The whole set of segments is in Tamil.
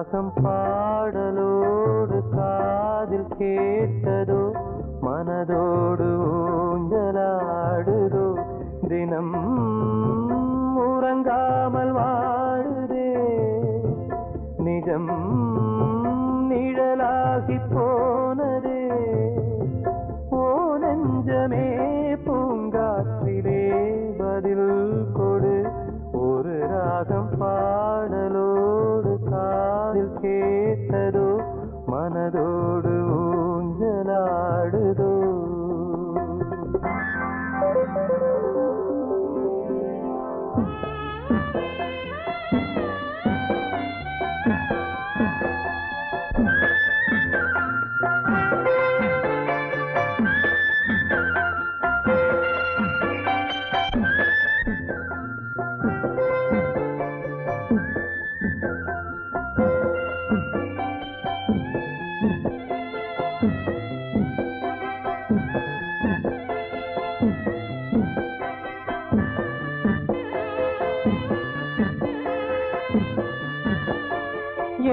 ராகம் பாடலோடு காதில் கேட்டதோ மனதோடு ஊஞ்சலாடுதோ தினம் உறங்காமல் வாழுதே நிஜம் நிழலாகி போனதே ஓ நெஞ்சமே பூங்காற்றிலே பதில் கொடு ஒரு ராகம் பாடலோடு காதில் கேட்டதோ மனதோடு ஊஞ்சலாடுதோ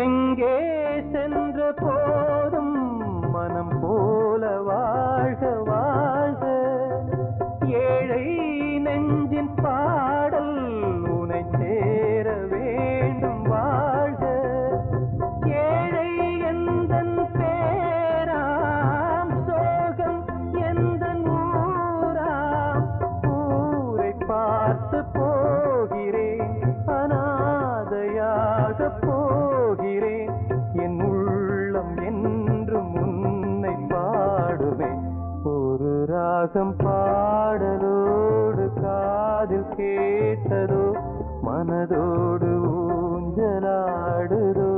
எங்கே சென்ற போதும் மனம் போல வாழ்க வாழ்க ஏழை நெஞ்சின் பாடல் உனை சேர வேண்டும் வாழ்க ஏழை எந்தன் பேராம் சோகம் எந்தன் ஊராம் ஊரை பார்த்து போகிறேன் அநாதையாக போகிறேன் என் உள்ளம் என்றும் உன்னை பாடுமே ஒரு ராகம் பாடலோடு காதில் கேட்டதோ மனதோடு ஊஞ்சலாடுதோ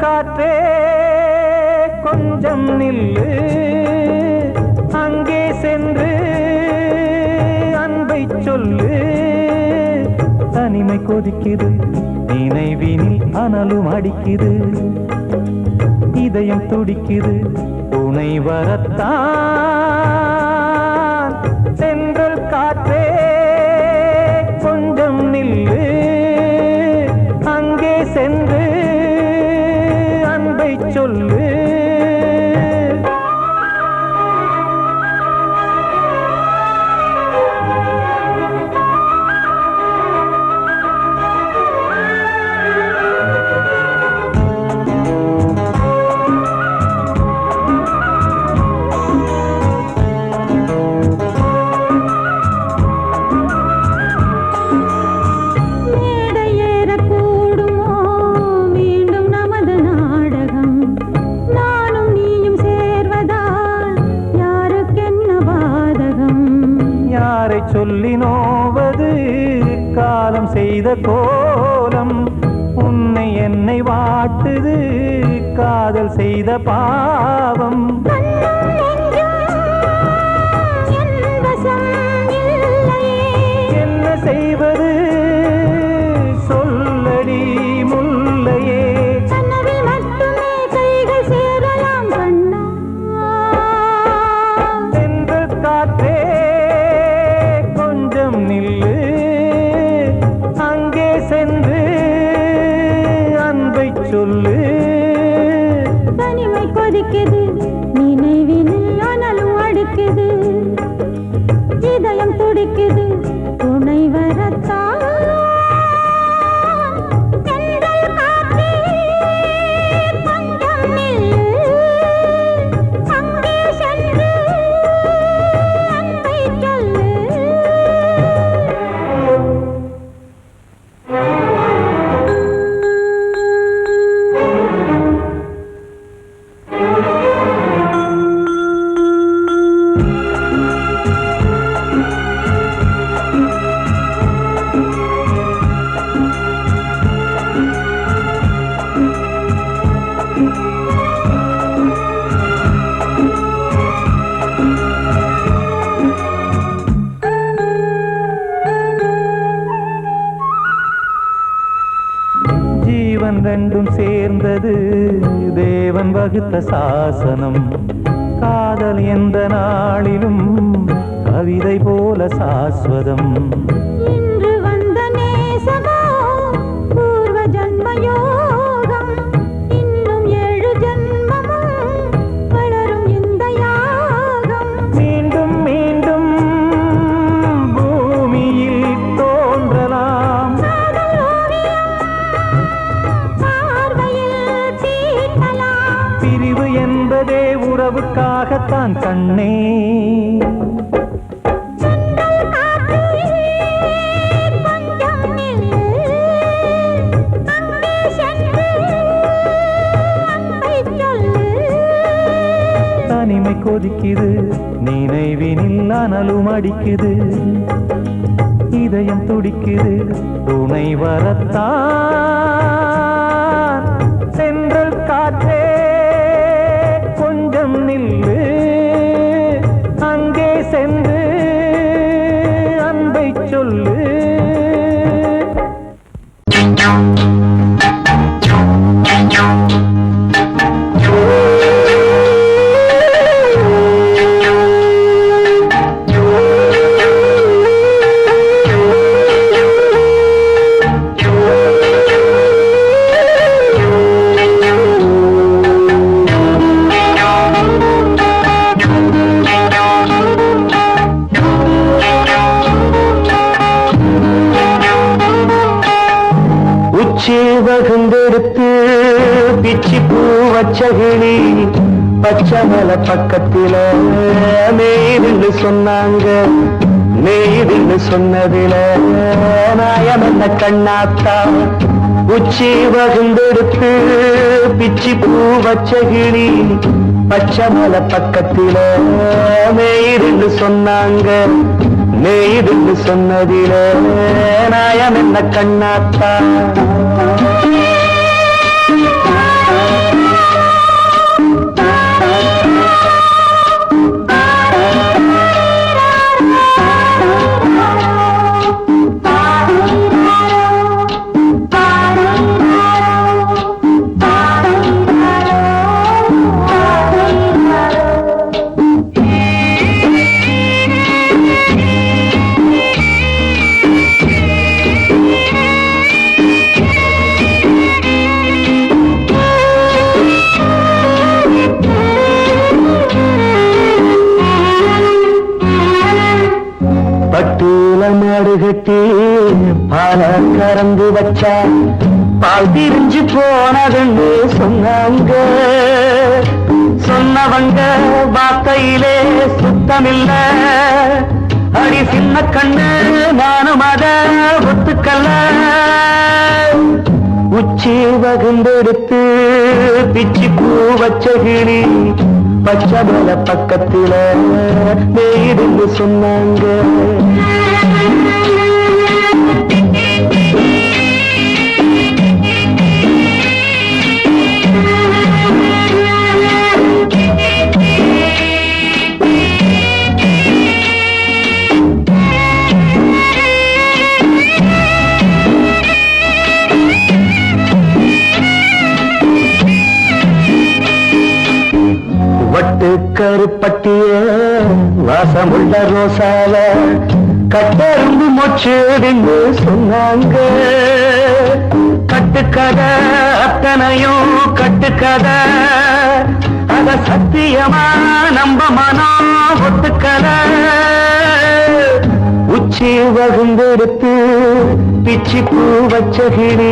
காற்றே கொஞ்சம் நில்லு அங்கே சென்று அன்பை சொல்லு தனிமை கொதிக்குது நினைவினில் அனலும் அடிக்குது இதயம் துடிக்குது துணை வரத்தான் சென்றல் காற்றே கொஞ்சம் நில்லு அங்கே சென்று சொல்லு சொல்லி நோவது காலம் செய்த கோலம் உன்னை என்னை வாட்டுது காதல் செய்த பாவம் என்ன செய்வது சொல்லடி முல்லையே சென்று காற்றே நில்லு அங்கே சென்று கொதிக்குது நினைவினில் அனலும் அடிக்குது இதயம் துடிக்குது துணை வரத்தான் ரெண்டும் சேர்ந்தது தேவன் வகுத்த சாசனம் காதல் எந்த நாளிலும் கவிதை போல சாஸ்வதம் இன்று வந்த நேசமோ பூர்வ ஜன்ம யோகம் இன்னும் 7 ஜன்மமும் வளரும் இந்த யாகம் மீண்டும் மீண்டும் பூமியில் தோன்றலாம் பிரிவு என்பதே உறவுக்காகத்தான் கண்ணே தனிமை கொதிக்குது நினைவினில் அனலும் அடிக்குது இதயம் துடிக்குது துணை வரத்தான் சென்றல் காற்றே கொஞ்சம் நில்லு அங்கே சென்று அன்பை சொல்லு வகுந்தெடுத்து பிச்சி பூ வச்சகிளி பச்சமல பக்கத்தில மேய்துன்னு சொன்னாங்க மேய்துன்னு சொன்னதில நாயம் என்ன கண்ணாத்தா உச்சி வகுந்தெடுத்து பிச்சி பூ வச்சகிளி பச்சமல பக்கத்தில மேய்துன்னு சொன்னாங்க மேய்துன்னு சொன்னதில நாயம் என்ன கண்ணாத்தா கட்டி பால கறந்து வச்சா பால் திரிஞ்சு போனதுன்னு சொன்னாங்க. சொன்னவங்க வார்த்தையிலே சுத்தமில்ல. அடி சின்ன கண்ணு நானும் அத ஒத்துக்கல்ல. உச்சி வகுந்தெடுத்து பிச்சி பூ வச்ச கிளி பச்சமல பக்கத்தில மேய்துன்னு சொன்னாங்க. வட்டு கருப்பட்டிய வாசமுள்ள ரோசால கட்டெரும்பு மொச்சுடுன்னு சொன்னாங்க. கட்டுக்கதை அத்தனையும் கட்டுக்கதை, அத சத்தியமா நம்ப மனம் ஒத்துக்கல உச்சி வகுந்தெடுத்து பிச்சி பூ வச்ச கிளி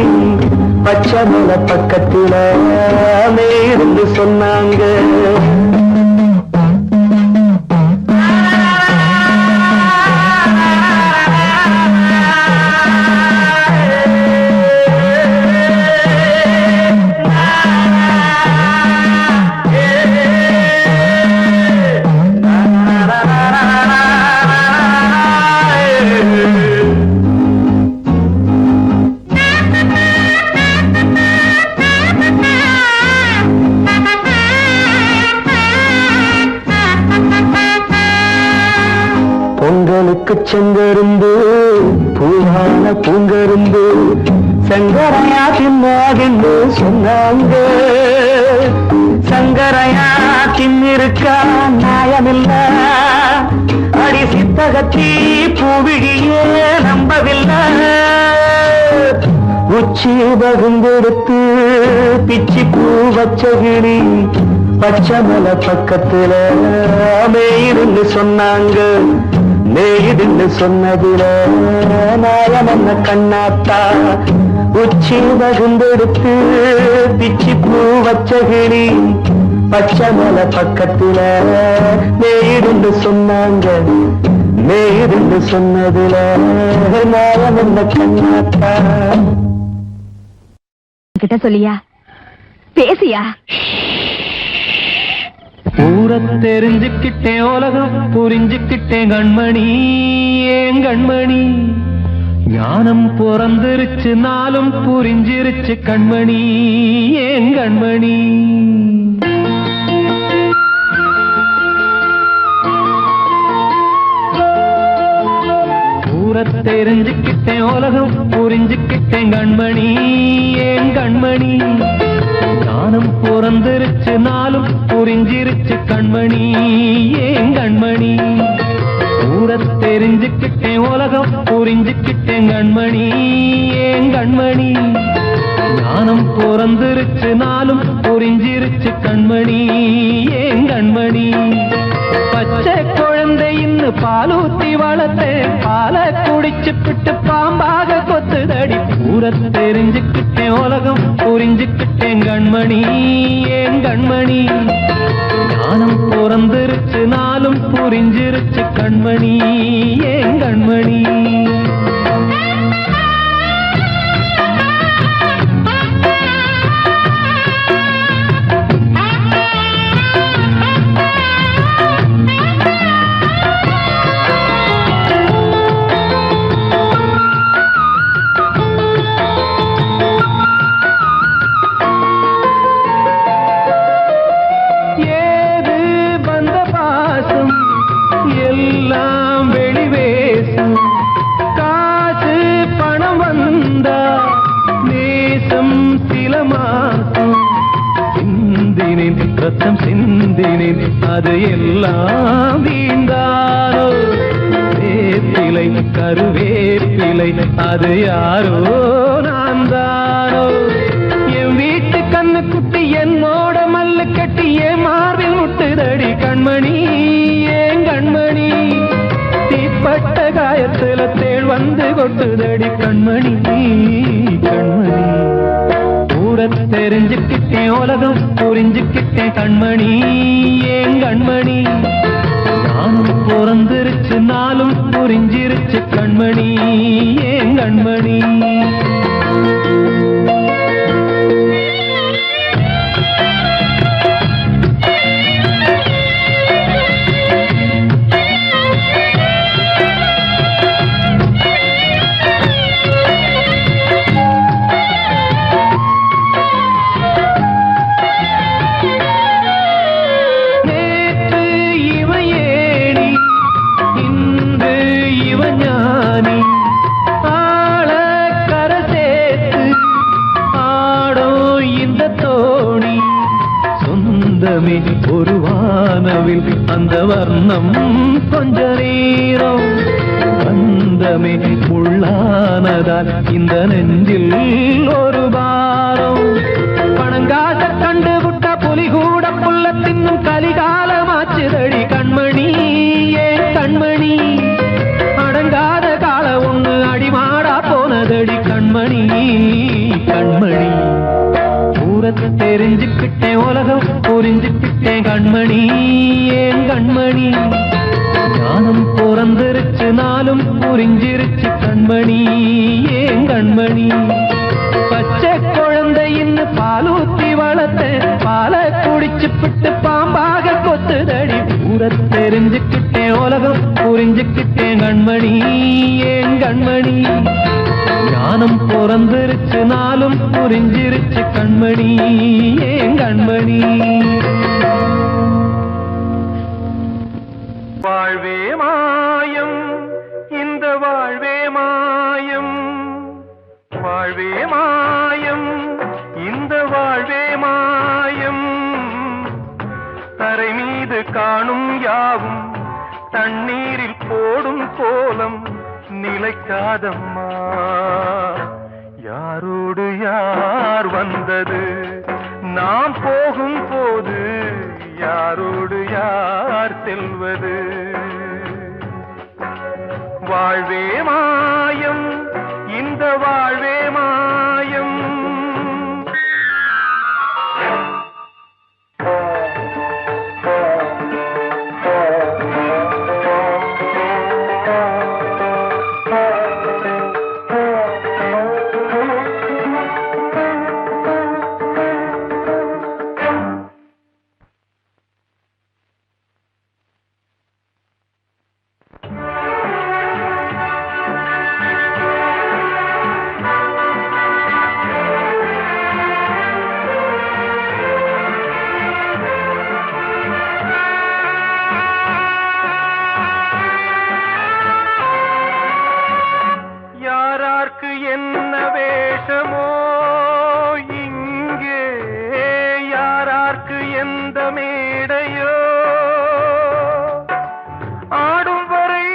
பச்சை மலை பக்கத்துல இருந்து சொன்னாங்க பொங்கலுக்கு செங்கரும்பு பூவான பூங்கரும்பு சங்கரையா தின்னாகின்னு சொன்னாங்க சங்கரையா தின்னிருக்கா நியாயமில்ல அடி சித்தகத்தி பூவிழியே நம்பவில்லை உச்சி வகுந்தெடுத்து பிச்சி பூ வச்ச கிளி பச்சை மலை பக்கத்துல மேயிருந்து சொன்னாங்க மேயிருந்து சொன்னதில நாயம் என்ன கண்ணாத்தா உச்சி வகுந்தெடுத்து பிச்சி பூ வச்ச கிளி பச்சை மலை பக்கத்துல மேயிருந்து சொன்னாங்க மேயிருந்து சொன்னதில நாயம் என்ன கண்ணாத்தா கிட்ட சொல்லியா பேசியா ஊரை தெரிஞ்சுக்கிட்டேன் உலகம் புரிஞ்சுக்கிட்டேன் கண்மணி ஏன் கண்மணி ஞானம் பிறந்திருச்சு நாளும் புரிஞ்சிருச்சு கண்மணி ஏன் கண்மணி ஊரை தெரிஞ்சுக்கிட்டேன் உலகம் புரிஞ்சுக்கிட்டேன் கண்மணி ஏன் கண்மணி ஞானம் பிறந்திருச்சு நாளும் புரிஞ்சிருச்சு கண்மணி ஏன் கண்மணி ஊரை தெரிஞ்சுக்கிட்டேன் உலகம் புரிஞ்சுக்கிட்டேன் கண்மணி ஏன் கண்மணி ஞானம் பிறந்திருச்சு நாளும் புரிஞ்சிருச்சு கண்மணி ஏன் கண்மணி பச்சை குழந்தையின்னு பாலூத்தி வளர்த்தேன் பாலை குடிச்சு பிட்டு பாம்பாக கொத்துதடி ஊரை தெரிஞ்சுக்கிட்டேன் உலகம் புரிஞ்சுக்கிட்டேன் கண்மணி ஏன் கண்மணி ஞானம் பிறந்திருச்சு நாளும் புரிஞ்சிருச்சு கண்மணி ஏன் கண்மணி எல்லாம் வெளிவேசம் காசு பணம் வந்தா நேசம் சில மாசம் சிந்தினேன் ரத்தம் சிந்தினேன் அது எல்லாம் வீண்டாரோ வேப்பிலை கருவேப்பிலை அது யாரோ நான் தானோ என் வீட்டு கண்ணு குட்டி என்னோட மல்லு கட்டி என் மார்பில் முட்டுதடி கண்மணி ஏன் கண்மணி தீப்பட்ட காயத்துல தேள் வந்து கொட்டுதடி கண்மணி கண்மணி ஊரை தெரிஞ்சுக்கிட்டேன் உலகம் புரிஞ்சுக்கிட்டேன் கண்மணி ஏன் கண்மணி நானும் பிறந்திருச்சு நாளும் புரிஞ்சிருச்சு கண்மணி ஏன் கண்மணி ஒரு வானவில் அந்த வர்ணம் கொஞ்ச நேரம் வந்தமே உள்ளானதால் இந்த நெஞ்சில் ஒரு பாரம் பணங்காச கண்டு விட்ட புலி கூட புல்ல தின்ன கண்மணி ஊரத்தை தெரிஞ்சுக்கிட்டேன் உலகம் புரிஞ்சுக்கிட்டேன் கண்மணி ஏன் கண்மணி ஞானம் பிறந்திருச்சு நாளும் புரிஞ்சிருச்சு கண்மணி ஏன் கண்மணி பச்சை குழந்தையின் பாலூத்தி வளர்த்த பாலை குடிச்சு பிட்டு பாம்பாக கொத்துதடி ஊரை தெரிஞ்சுக்கிட்டேன் உலகம் புரிஞ்சுக்கிட்டேன் கண்மணி ஏன் கண்மணி ஞானம் பிறந்திருச்சு நாளும் புரிஞ்சிருச்சு கண்மணி ஏன் கண்மணி வாழ்வே மாயம் இந்த வாழ்வே மாயம் வாழ்வே மாயம் இந்த வாழ்வே மாயம் தரை மீது காணும் யாவும் தண்ணீரில் போடும் கோலம் நிலைக்காதம்மா யாரோடு யார் வந்தது நாம் போகும் போது யாரோடு யார் செல்வது வாழ்வே மாயம் இந்த வாழ்வே மாயம் என்ன வேஷமோ இங்கே யாரார்க்கு எந்த மேடையோ ஆடும் வரை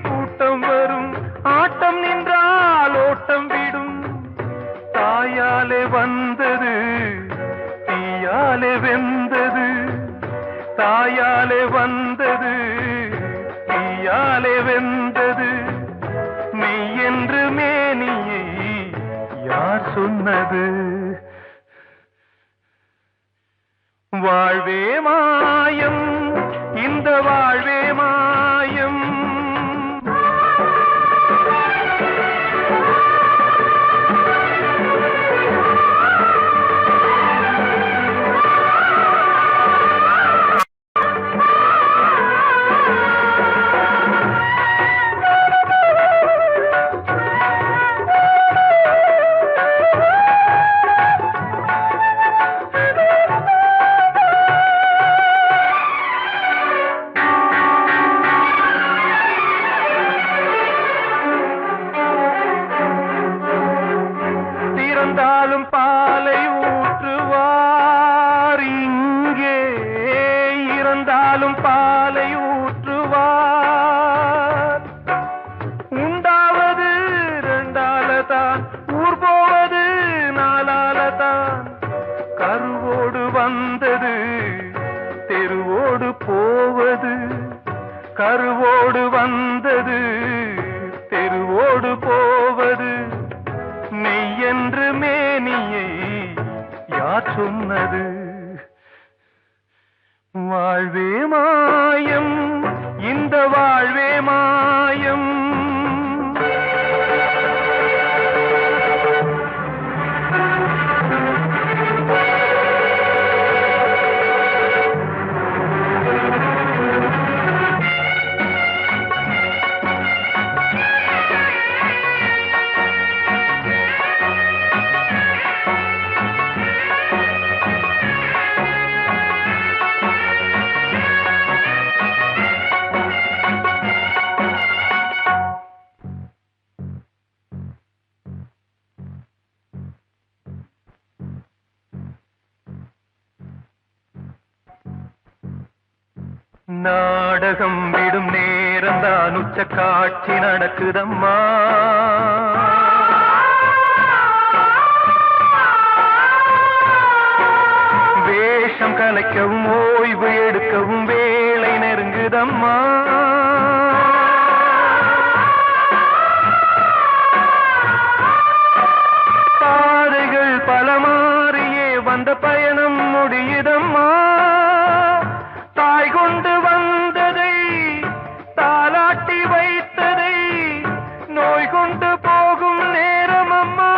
கூட்டம் வரும் ஆட்டம் நின்றால் ஓட்டம் விடும் தாயாலே வந்தது தீயாலே வெந்தது தாயாலே வந்தது தீயாலே வெந்தது மெய் என்று மேனியை யார் சொன்னது வாழ்வே மாயம் இந்த வாழ்வே மாயம் இறந்தாலும் பாலை ஊற்றுவார் இங்கே இறந்தாலும் பாலை ஊற்றுவார் உண்டாவது ரெண்டாலதான் ஊர் போவது நாலாலதான் கருவோடு வந்தது தெருவோடு போவது கருவோடு வந்தது தெருவோடு போவது மெய் என்று மேனியை யார் சொன்னது வாழ்வே மாயம் இந்த வாழ்வே மாயம் நாடகம் விடும் நேரம்தான் உச்ச காட்சி நடக்குதம்மா வேஷம் கலைக்கவும் ஓய்வு எடுக்கவும் வேளை நெருங்குதம்மா பாதைகள் பல அந்த பயணம் முடியுதம்மா தாய் கொண்டு வந்ததை தாலாட்டி வைத்ததை நோய் கொண்டு போகும் நேரம் அம்மா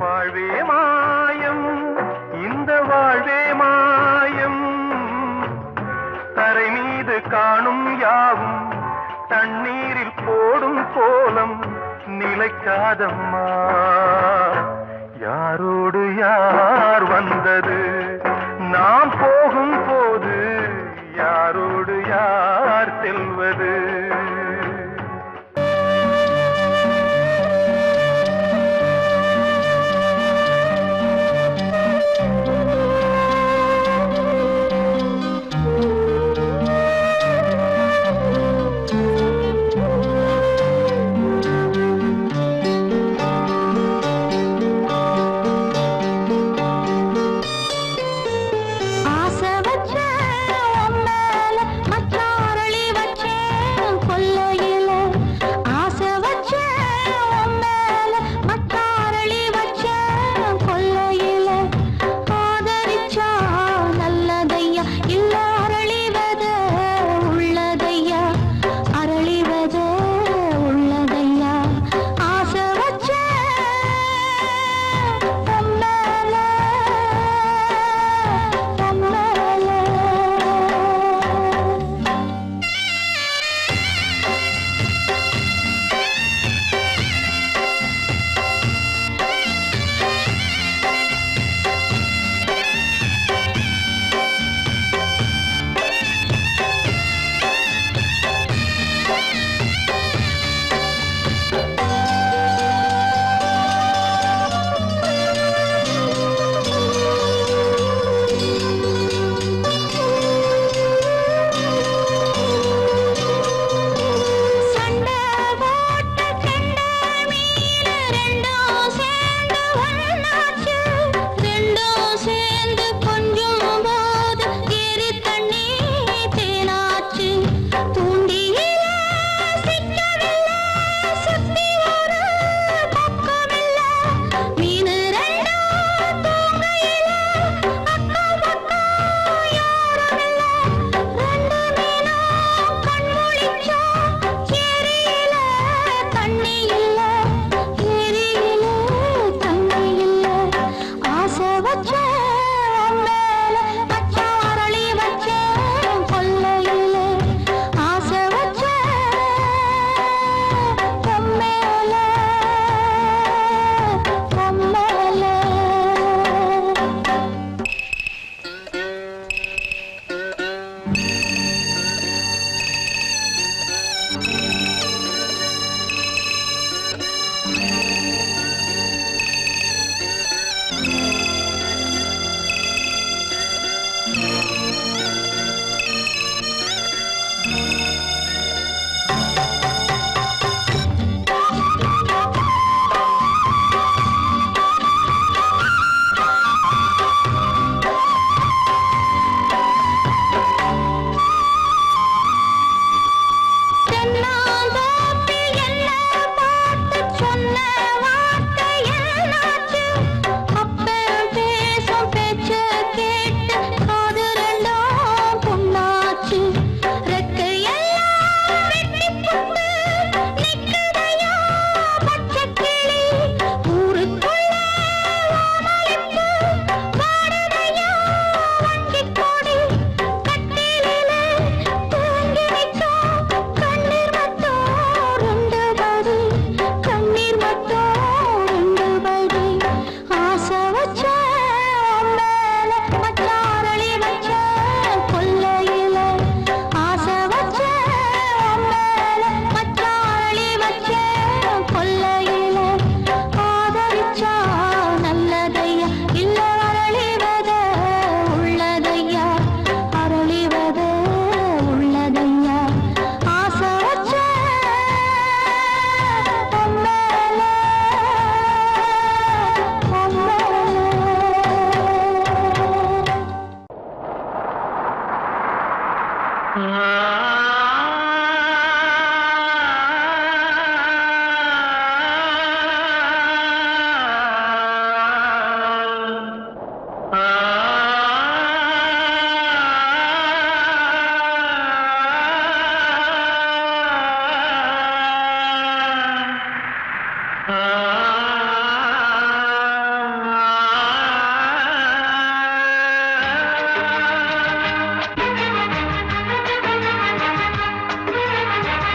வாழ்வே மாயம் இந்த வாழ்வே மாயம் தரை மீது காணும் யாவும் தண்ணீரில் போடும் கோலம் நிலைக்காதம்மா யாரோடு யார் வந்தது நாம் போகும் போது யாரோடு யார் செல்வது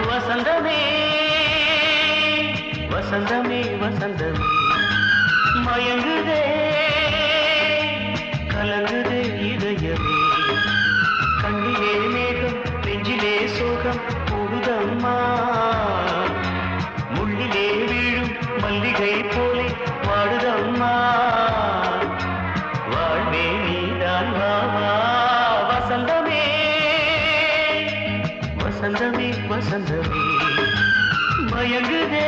வசந்தமே வசந்தமே வசந்தமே மயங்குதே கலங்குதே இதயமே கண்ணிலே மேகம் நெஞ்சிலே சோகம் கூடுதம்மா முள்ளிலே வீழும் மல்லிகை போலே வாடுதம்மா வாழ்வே நீதான் வாவா வசந்தமே வசந்தமே வசந்தமே மயங்குதே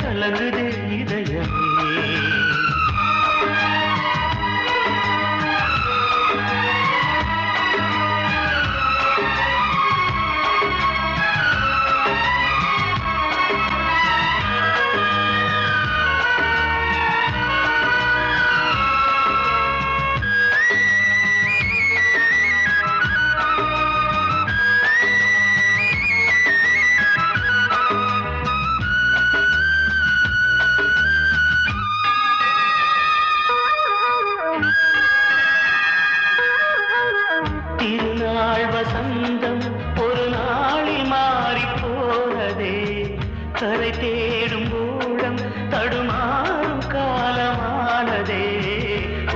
கலங்குதே இதயமே திருநாள் வசந்தம் ஒரு நாளில் மாறி போனதே கரை தேடும் ஊழம் தடுமாறும் காலமானதே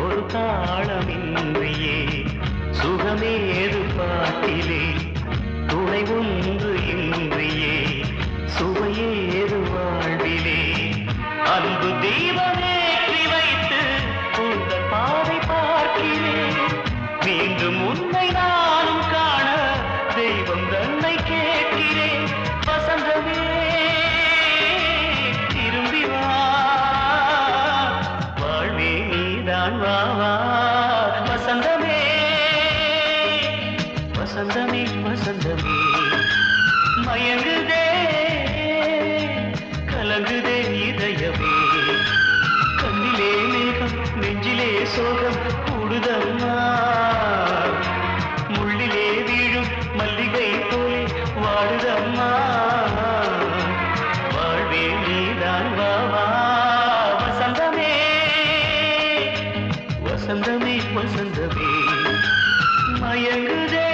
ஒரு தாளமின்றியே சுகமேது பாட்டிலே துணை ஒன்று இன்றியே சுவையேது வாழ்விலே அன்பு தீபமேற்றி வைத்து உங்கள் பாதை பார்க்கிறேன் மீண்டும் உன்னை நானும் காண தெய்வம் தன்னை கேட்கிறேன் வசந்தமே திரும்பி வா வாழ்வே நீதான் வா வா வசந்தமே வசந்தமே வசந்தமே மயங்குதே கலங்குதே இதயமே கண்ணிலே மேகம் நெஞ்சிலே சோகம் கூடுதம்மா முள்ளிலே வீழும் மல்லிகை போலே வாடுதம்மா வாழ்வே நீதான் வா வா வசந்தமே வசந்தமே வசந்தமே மயங்குதே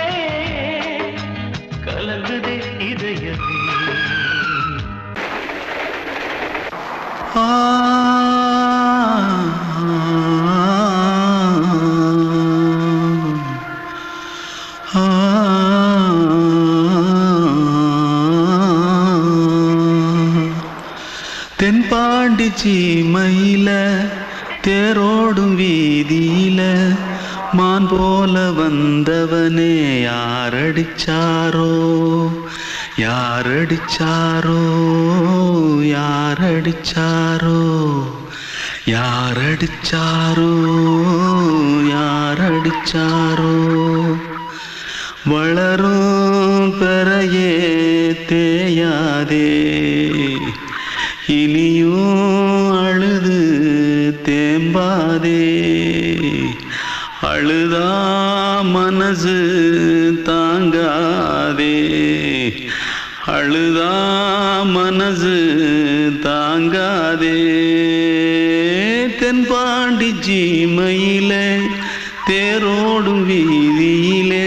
கலங்குதே இதயமே தென்பாண்டி சீமையில தேரோடும் வீதியில மான் போல வந்தவனே யாரடிச்சாரோ யாரடிச்சாரோ யாரடிச்சாரோ யாரடிச்சாரோ யாரடிச்சாரோ வளரும் பெறையே தேயாதே இனியும் அழுது தேம்பாதே அழுதா மனசு தாங்காதே அழுதா மனசு தாங்காதே தென்பாண்டி சீமையிலே தேரோடும் வீதியிலே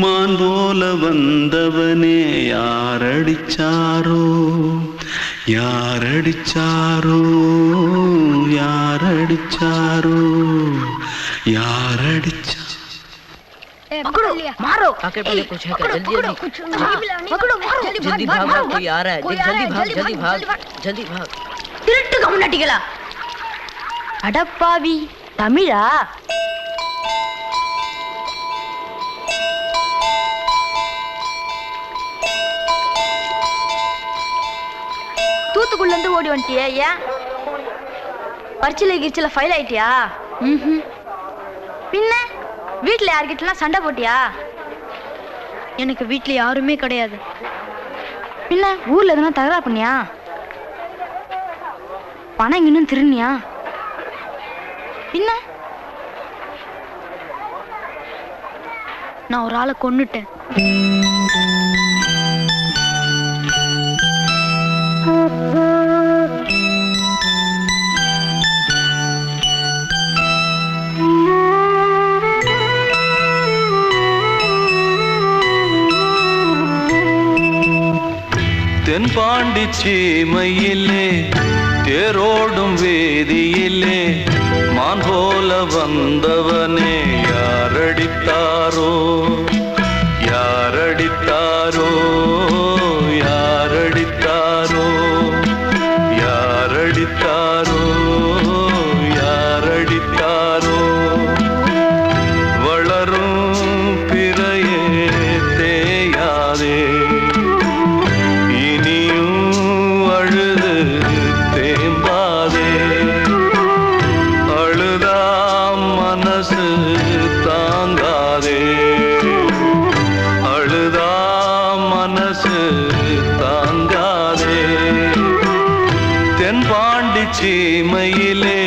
மான் போல வந்தவனே யாரடிச்சாரோ யாரடிச்சாரோ யாரடிச்சாரோ யாரடிச்சா पकड़ो मारो आके पहले कुछ है क्या जल्दी पकड़ो मारो जल्दी भाग कोई आ रहा है जल्दी भाग திருட்டு கம்முனட்டிகளா அடப்பாவி தமிழா தூத்துக்குள்ள இருந்து ஓடி வந்துட்டியா ஏன் பரிச்சையில கிரிச்சில ஃபைல் ஆயிட்டியா பின்ன வீட்டுல யார்கிட்டலாம் சண்டை போட்டியா எனக்கு வீட்டுல யாருமே கிடையாது பின்ன ஊர்ல எதுனா தகராறு பண்ணியா பணம் இன்னும் திருநியா பின்ன நான் ஒரு ஆளை கொன்னுட்டேன் தென்பாண்டி சீமையிலே தேரோடும் வேதியிலே மான் போல வந்தவனே யாரடித்தாரோ யாரடித்தாரோ யாரடித்தாரோ யாரடித்தாரோ யாரடித்தாரோ வளரும் பிறையே தேயாதே இனியும் அழுது தேம்பாதே அழுதாம் மனசு தாங்காதே அழுதாம் மனசு தாங்காதே தென்பாண்டி சீமையிலே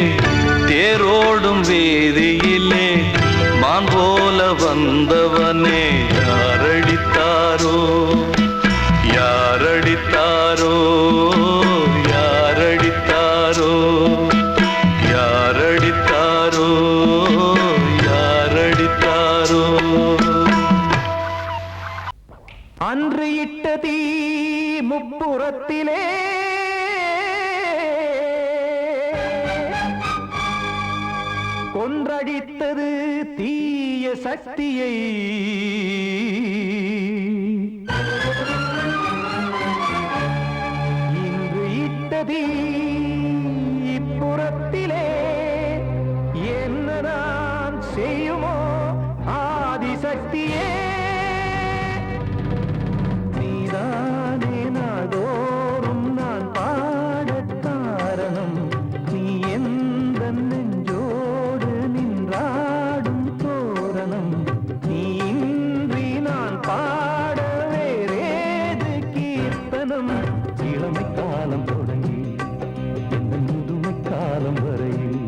தேரோடும் வீதியிலே மான் போல வந்தவனே யாரடித்தாரோ யாரடித்தாரோ யாரடித்தாரோ யாரடித்தாரோ யாரடித்தாரோ அன்று இட்ட தீ முப்புறத்திலே கொன்றடித்தது தீய சக்தியை இன்று இட்ட தீ இப்புறத்திலே என்ன நான் செய்யுமோ ஆதிசக்தியே நீதானே நாள்தோறும் நான் பாடக் காரணம் நீ எந்த நெஞ்சோடு நின்றாடும் தோரணம் நீ இன்றி நான் பாட வேறேது கீர்த்தனம் இளமை காலம் தொடங்கி எந்த முதுமை காலம் வரையில்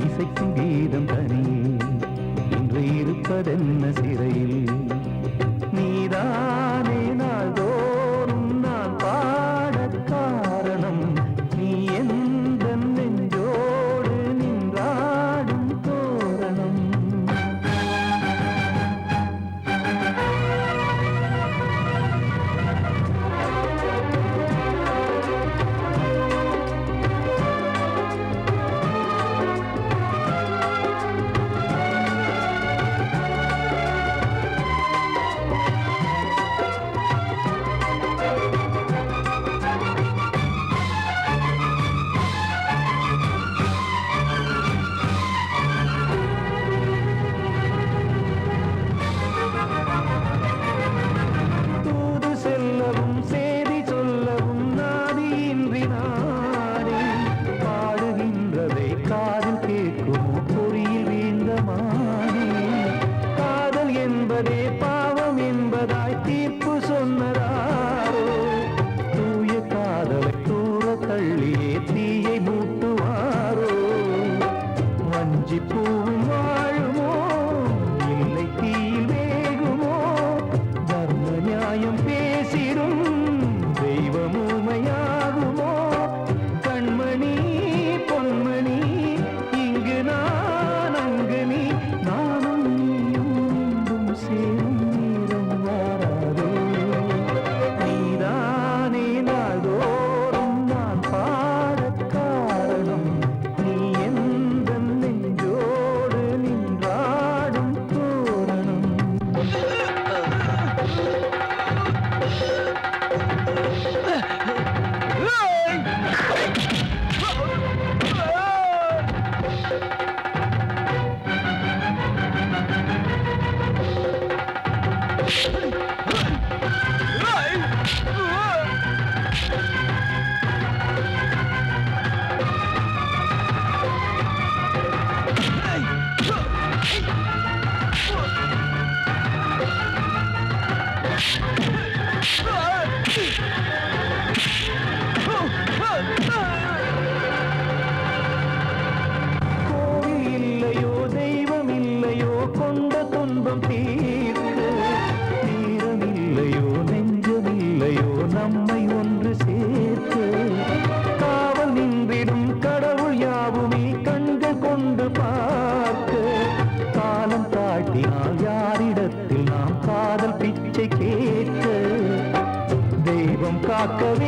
இசை சங்கீதம் தனியே இன்று இருப்பதென்ன சிறையில் நீதானே நாள்தோறும் நான் பாடக் காரணம் நீ எந்த நெஞ்சோடு நின்றாடும் தோரணம்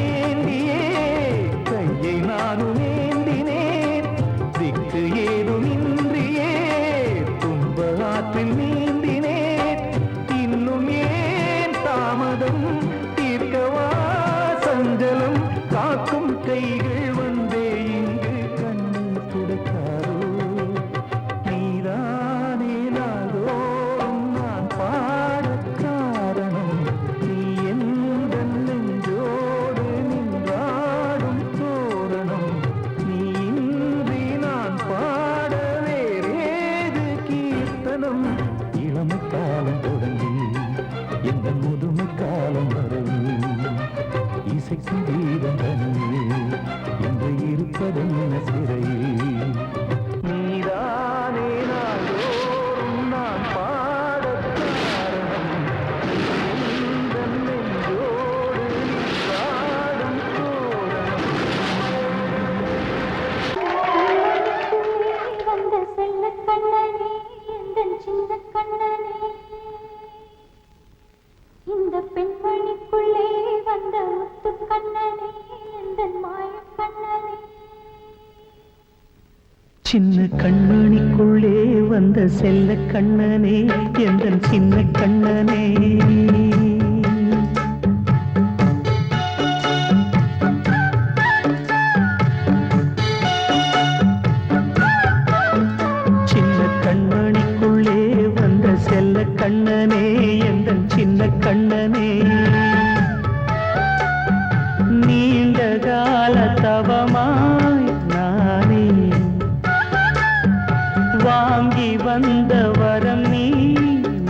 வேண்டியே கையை நானும் ஏந்தினேன் திக்கு ஏதுமின்றியே துன்ப ஆற்றில் நீந்தினேன் இன்னும் ஏன் தாமதம் தீர்க்கவா சஞ்சலம் காக்கும் கைகள் வந்தே இங்கு கண்ணீர் துடைத்தாரோ நீதானே நாள்தோறும் நான் பாடக் காரணம் நீ எந்த நெஞ்சோடு நின்றாடும் தோரணம் நீ இன்றி நான் பாட வேறேது கீர்த்தனம் இளமை காலம் தொடங்கி எந்த முதுமை காலம் வரை இசைக்கும் கீதம் தனியே என்று இருப்பதென்ன சிறையில் நீதானே நாள்தோறும் நான் பாடக் காரணம் எந்த நெஞ்சோடு நின்றாடும் தோரணம் வந்த செல்ல கண்ணனே எந்தன் சின்ன கண்ணனே இந்த பெண்மணிக்குள்ளே வந்த முத்து கண்ணனே எந்தன் மாய கண்ணனே சின்ன கண்மணிக்குள்ளே வந்த செல்ல கண்ணனே எந்தன் சின்ன கண்ணனே சின்ன கண்மணிக்குள்ளே வந்த செல்ல கண்ணனே எந்தன் சின்ன கண்ணனே நீண்ட கால தவமாய் நானே வாங்கி வந்த வரம் நீ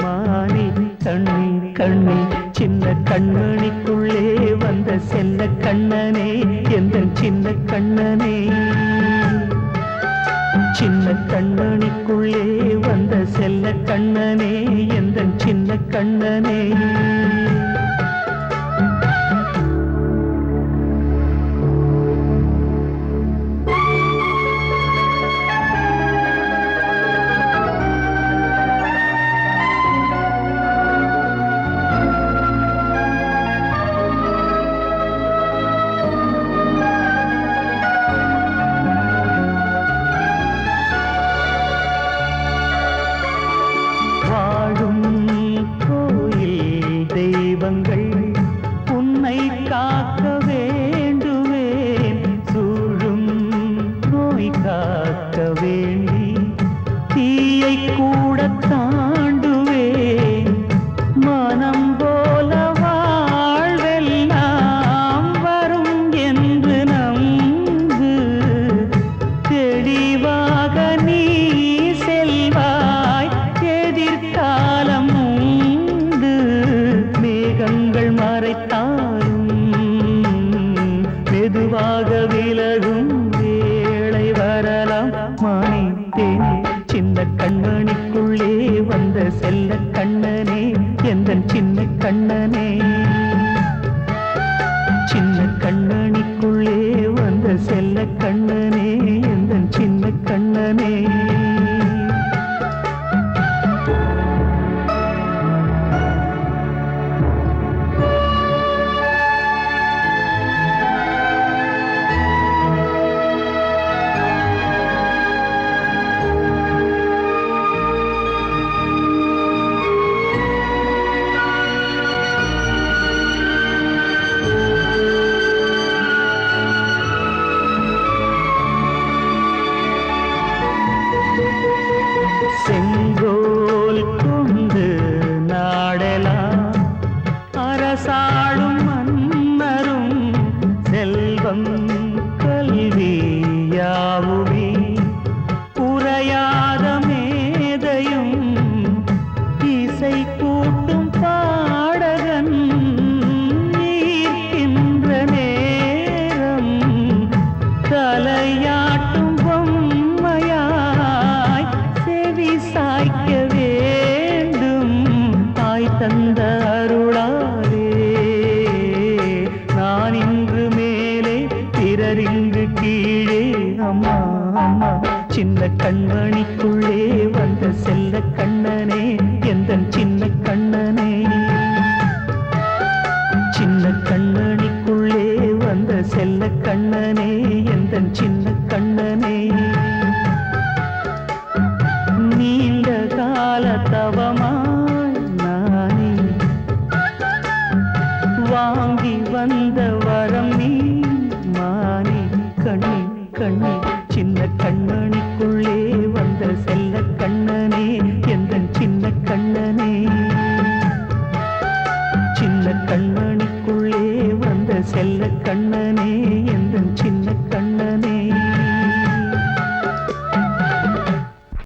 மானே கண்ணீர் கண்ணீர் சின்ன கண்மணிக்குள்ளே வந்த செல்ல கண்ணனே எந்தன் சின்ன கண்ணனே சின்ன கண்மணிக்குள்ளே வந்த செல்ல கண்ணனே எந்தன் சின்ன கண்ணனே வாழும் கோயில் தெய்வங்கள் உன்னை காக்க வேண்டுவேன் சூழும் நோய் காக்க வேண்டி தீயை கூட தாண்டுவேன் மனம் போல வாழ்வெல்லாம் வரும் என்று நம்பு தெளிவாக நீ செல்வாய் எதிர்காலம் உண்டு மேகங்கள் மறைத்தாலும் மெதுவாக விலகும் வேளை வரலாம் மானித்தேன் சின்ன கண்மணிக்குள்ளே வந்த செல்ல கண்ணனே எந்தன் சின்ன கண்ணனே சின்ன கண்ணனிக்குள்ளே வந்த செல்ல கண்ணனே எந்தன் சின்ன கண்ணனே செங்கோல் கொண்டு நாடெல்லாம் அரசாளும் மன்னரும் செல்வம் கல்வி யாவுமே உரையாத மேதையும் இசை கூட்டும் பாடகன் ஈர்க்கின்ற நேரம் தலையாட்டும் பொம்மையாய் செவி சாய்க்க வேண்டும் தாய் தந்த அருளாலே நான் இன்று மேலே பிறர் இங்கு கீழே அம்மா அம்மா சின்ன கண்மணிக்குள்ளே வந்த செல்ல கண்ணனே எந்தன் சின்ன கண்ணனே சின்ன கண்மணிக்குள்ளே செல்ல கண்ணனே எந்தன் சின்ன கண்ணனே